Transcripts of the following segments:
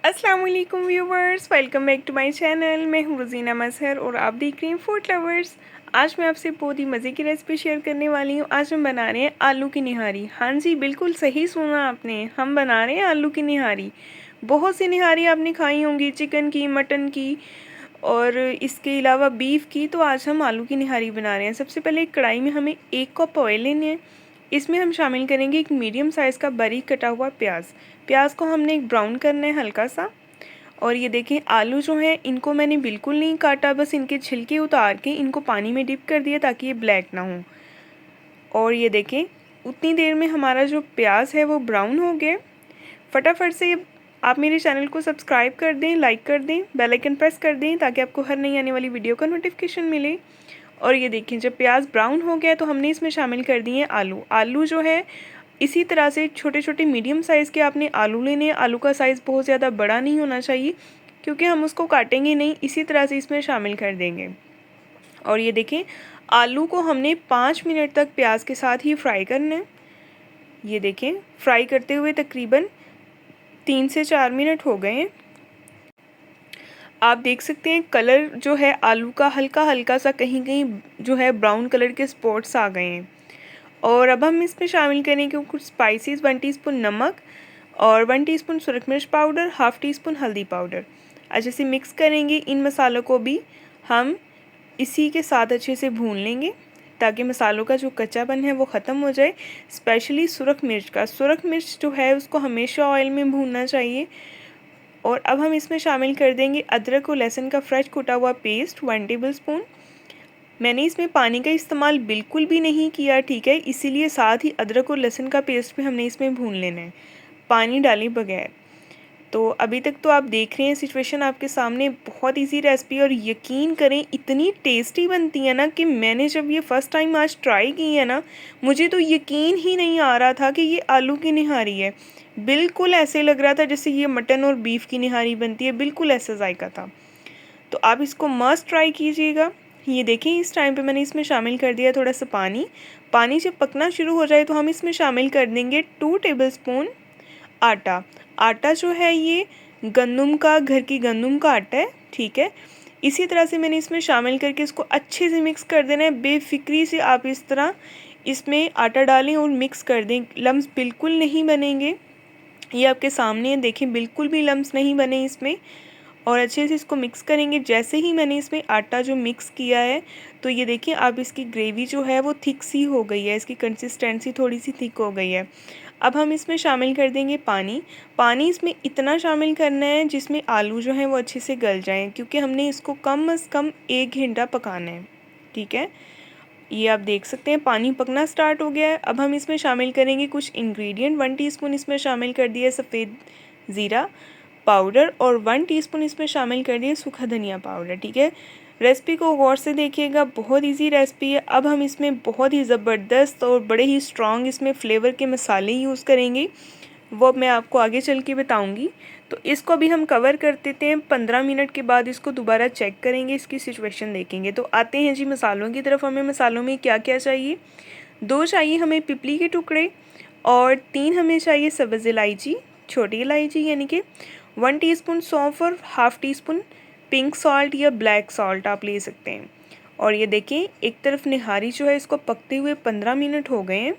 अस्सलाम वालेकुम viewers, welcome back to my channel. मैं हूँ रोज़ीना मज़हर और आप देख रही हैं फूड लवर्स। आज मैं आपसे बहुत ही मज़े की रेसिपी शेयर करने वाली हूँ। आज हम बना रहे हैं आलू की निहारी। हाँ जी, बिल्कुल सही सुना आपने, हम बना रहे हैं आलू की निहारी। बहुत सी निहारी आपने खाई होंगी, चिकन की, मटन की और इसके अलावा बीफ की। तो आज हम आलू की निहारी बना रहे हैं। सबसे पहले एक कढ़ाई में हमें 1 कप ऑयल लेने हैं। इसमें हम शामिल करेंगे एक मीडियम साइज़ का बारीक कटा हुआ प्याज। प्याज को हमने एक ब्राउन करना है हल्का सा। और ये देखें, आलू जो हैं इनको मैंने बिल्कुल नहीं काटा, बस इनके छिलके उतार के इनको पानी में डिप कर दिया ताकि ये ब्लैक ना हो। और ये देखें, उतनी देर में हमारा जो प्याज है वो ब्राउन हो गया। फटाफट से आप मेरे चैनल को सब्सक्राइब कर दें, लाइक कर दें, बेल आइकन प्रेस कर दें ताकि आपको हर नई आने वाली वीडियो का नोटिफिकेशन मिले। और ये देखें, जब प्याज ब्राउन हो गया तो हमने इसमें शामिल कर दिए आलू। आलू जो है इसी तरह से छोटे छोटे मीडियम साइज़ के आपने आलू लेने हैं। आलू का साइज़ बहुत ज़्यादा बड़ा नहीं होना चाहिए क्योंकि हम उसको काटेंगे नहीं, इसी तरह से इसमें शामिल कर देंगे। और ये देखें, आलू को हमने 5 मिनट तक प्याज के साथ ही फ्राई करना है। ये देखें, फ्राई करते हुए तकरीबन 3 से 4 मिनट हो गए हैं। आप देख सकते हैं कलर जो है आलू का हल्का हल्का सा कहीं कहीं जो है ब्राउन कलर के स्पॉट्स आ गए हैं। और अब हम इसमें शामिल करेंगे कुछ स्पाइसेस, 1 टीस्पून नमक और 1 टीस्पून सुरख मिर्च पाउडर, हाफ़ टी स्पून हल्दी पाउडर। अच्छे से मिक्स करेंगे। इन मसालों को भी हम इसी के साथ अच्छे से भून लेंगे ताकि मसालों का जो कच्चापन है वो ख़त्म हो जाए। स्पेशली सुरख मिर्च जो है उसको हमेशा ऑयल में भूनना चाहिए। और अब हम इसमें शामिल कर देंगे अदरक और लहसुन का फ्रेश कुटा हुआ पेस्ट 1 टेबल स्पून। मैंने इसमें पानी का इस्तेमाल बिल्कुल भी नहीं किया, ठीक है, इसीलिए साथ ही अदरक और लहसुन का पेस्ट भी हमने इसमें भून लेना है, पानी डाले बगैर। तो अभी तक तो आप देख रहे हैं सिचुएशन आपके सामने, बहुत इजी रेसिपी और यकीन करें इतनी टेस्टी बनती है ना कि मैंने जब ये फ़र्स्ट टाइम आज ट्राई की है ना, मुझे तो यकीन ही नहीं आ रहा था कि ये आलू की निहारी है। बिल्कुल ऐसे लग रहा था जैसे ये मटन और बीफ की निहारी बनती है, बिल्कुल ऐसा जायका था। तो आप इसको मस्ट ट्राई कीजिएगा। ये देखिए, इस टाइम पे मैंने इसमें शामिल कर दिया थोड़ा सा पानी। पानी जब पकना शुरू हो जाए तो हम इसमें शामिल कर देंगे 2 टेबल स्पून आटा। आटा जो है ये गंदम का, घर की गंदम का आटा है, ठीक है। इसी तरह से मैंने इसमें शामिल करके इसको अच्छे से मिक्स कर देना है। बेफिक्री से आप इस तरह इसमें आटा डालें और मिक्स कर दें। लम्स बिल्कुल नहीं बनेंगे, ये आपके सामने है, देखें बिल्कुल भी लम्स नहीं बने इसमें। और अच्छे से इसको मिक्स करेंगे। जैसे ही मैंने इसमें आटा जो मिक्स किया है तो ये देखिए अब इसकी ग्रेवी जो है वो थिक सी हो गई है, इसकी कंसिस्टेंसी थोड़ी सी थिक हो गई है। अब हम इसमें शामिल कर देंगे पानी। पानी इसमें इतना शामिल करना है जिसमें आलू जो हैं वो अच्छे से गल जाएं, क्योंकि हमने इसको कम अज़ कम 1 घंटा पकाना है, ठीक है। ये आप देख सकते हैं पानी पकना स्टार्ट हो गया है। अब हम इसमें शामिल करेंगे कुछ इंग्रेडिएंट। 1 टीस्पून इसमें शामिल कर दिया सफ़ेद ज़ीरा पाउडर और 1 टीस्पून इसमें शामिल कर दिए सूखा धनिया पाउडर, ठीक है। रेसिपी को गौर से देखिएगा, बहुत इजी रेसिपी है। अब हम इसमें बहुत ही ज़बरदस्त और बड़े ही स्ट्रॉन्ग इसमें फ्लेवर के मसाले यूज़ करेंगे, वो मैं आपको आगे चल के बताऊँगी। तो इसको भी हम कवर कर देते हैं। 15 मिनट के बाद इसको दोबारा चेक करेंगे, इसकी सिचुएशन देखेंगे। तो आते हैं जी मसालों की तरफ। हमें मसालों में क्या क्या चाहिए। 2 चाहिए हमें पिपली के टुकड़े और 3 हमें चाहिए सब्ज़ इलायची, छोटी इलायची, यानी कि 1 टीस्पून सौंफ और half tea spoon pink salt या ब्लैक सॉल्ट आप ले सकते हैं। और ये देखें, एक तरफ निहारी जो है इसको पकते हुए 15 मिनट हो गए हैं।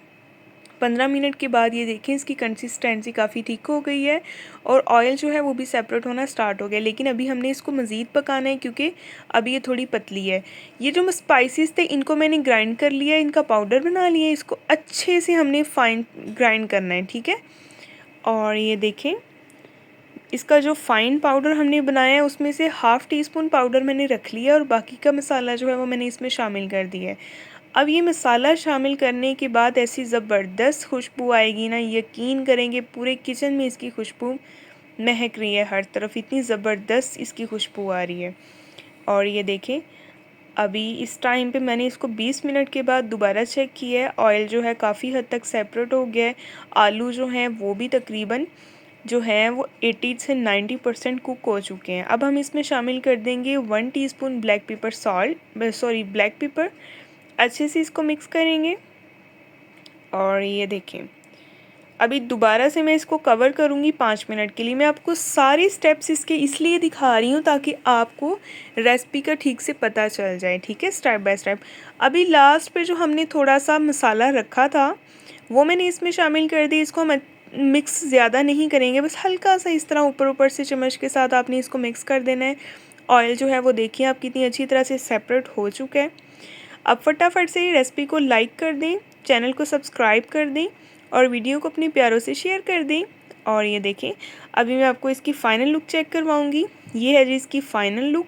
15 मिनट के बाद ये देखें इसकी कंसिस्टेंसी काफ़ी ठीक हो गई है और ऑयल जो है वो भी सेपरेट होना स्टार्ट हो गया। लेकिन अभी हमने इसको मज़ीद पकाना है क्योंकि अभी ये थोड़ी पतली है। ये जो स्पाइसेस थे इनको मैंने ग्राइंड कर लिया, इनका पाउडर बना लिया। इसको अच्छे से हमने फाइन ग्राइंड करना है, ठीक है। और ये देखें, इसका जो फ़ाइन पाउडर हमने बनाया है उसमें से हाफ़ टी स्पून पाउडर मैंने रख लिया और बाकी का मसाला जो है वो मैंने इसमें शामिल कर दिया है। अब ये मसाला शामिल करने के बाद ऐसी ज़बरदस्त खुशबू आएगी ना, यकीन करेंगे पूरे किचन में इसकी खुशबू महक रही है हर तरफ, इतनी ज़बरदस्त इसकी खुशबू आ रही है। और ये देखें, अभी इस टाइम पे मैंने इसको 20 मिनट के बाद दोबारा चेक किया है। ऑयल जो है काफ़ी हद तक सेपरेट हो गया है। आलू जो हैं वो भी तकरीबन जो हैं वो 80 से 90% कुक हो चुके हैं। अब हम इसमें शामिल कर देंगे 1 टीस्पून ब्लैक पेपर। अच्छे से इसको मिक्स करेंगे। और ये देखें, अभी दोबारा से मैं इसको कवर करूँगी 5 मिनट के लिए। मैं आपको सारे स्टेप्स इसके इसलिए दिखा रही हूँ ताकि आपको रेसिपी का ठीक से पता चल जाए, ठीक है, स्टेप बाय स्टेप। अभी लास्ट पे जो हमने थोड़ा सा मसाला रखा था वो मैंने इसमें शामिल कर दी। इसको हम मिक्स ज़्यादा नहीं करेंगे, बस हल्का सा इस तरह ऊपर ऊपर से चम्मच के साथ आपने इसको मिक्स कर देना है। ऑयल जो है वो देखिए आप कितनी अच्छी तरह से सेपरेट हो चुका है। अब फटाफट से रेसिपी को लाइक कर दें, चैनल को सब्सक्राइब कर दें और वीडियो को अपने प्यारों से शेयर कर दें। और ये देखें, अभी मैं आपको इसकी फ़ाइनल लुक चेक करवाऊंगी। ये है जी इसकी फ़ाइनल लुक।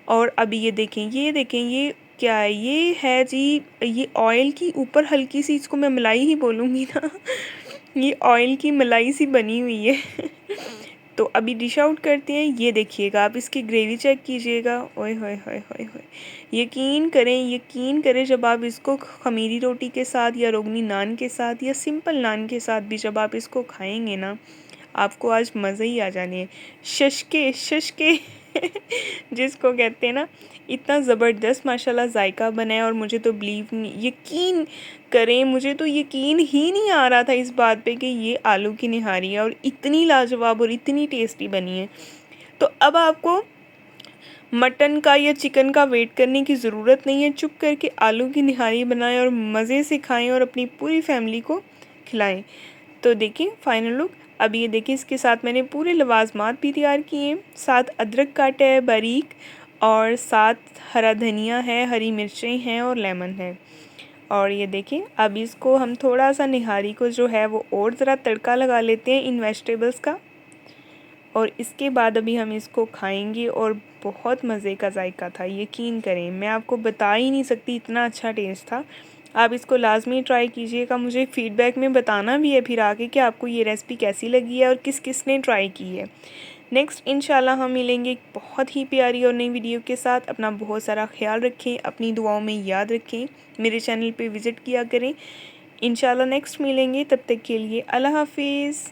और अभी ये देखें, ये क्या है, ये है जी, ये ऑयल की ऊपर हल्की सी, इसको मैं मलाई ही बोलूँगी ना ये ऑयल की मलाई सी बनी हुई है तो अभी डिश आउट करते हैं। ये देखिएगा, आप इसकी ग्रेवी चेक कीजिएगा। ओए होए होए होए होए, यकीन करें जब आप इसको खमीरी रोटी के साथ या रोगनी नान के साथ या सिंपल नान के साथ भी जब आप इसको खाएंगे ना, आपको आज मज़े ही आ जाने हैं। शशके जिसको कहते हैं ना, इतना ज़बरदस्त माशाल्लाह जायका बना है। और मुझे तो यकीन करें, मुझे तो यकीन ही नहीं आ रहा था इस बात पे कि ये आलू की निहारी है और इतनी लाजवाब और इतनी टेस्टी बनी है। तो अब आपको मटन का या चिकन का वेट करने की ज़रूरत नहीं है। चुप करके आलू की निहारी बनाएं और मज़े से खाएं और अपनी पूरी फैमिली को खिलाएं। तो देखिए फाइनल लुक। अब ये देखिए, इसके साथ मैंने पूरे लवाजमात भी तैयार किए हैं। साथ अदरक काटा है बारीक, और साथ हरा धनिया है, हरी मिर्चें हैं और लेमन है। और ये देखें, अब इसको हम थोड़ा सा निहारी को जो है वो और ज़रा तड़का लगा लेते हैं इन वेजिटेबल्स का। और इसके बाद अभी हम इसको खाएंगे और बहुत मज़े का जायका था, यकीन करें, मैं आपको बता ही नहीं सकती, इतना अच्छा टेस्ट था। आप इसको लाजमी ट्राई कीजिएगा। मुझे फ़ीडबैक में बताना भी है फिर आके कि आपको ये रेसिपी कैसी लगी है और किस किस ने ट्राई की है। नेक्स्ट इंशाल्लाह हम मिलेंगे एक बहुत ही प्यारी और नई वीडियो के साथ। अपना बहुत सारा ख्याल रखें, अपनी दुआओं में याद रखें, मेरे चैनल पे विज़िट किया करें। इंशाल्लाह नेक्स्ट मिलेंगे, तब तक के लिए अल्लाह हाफिज़।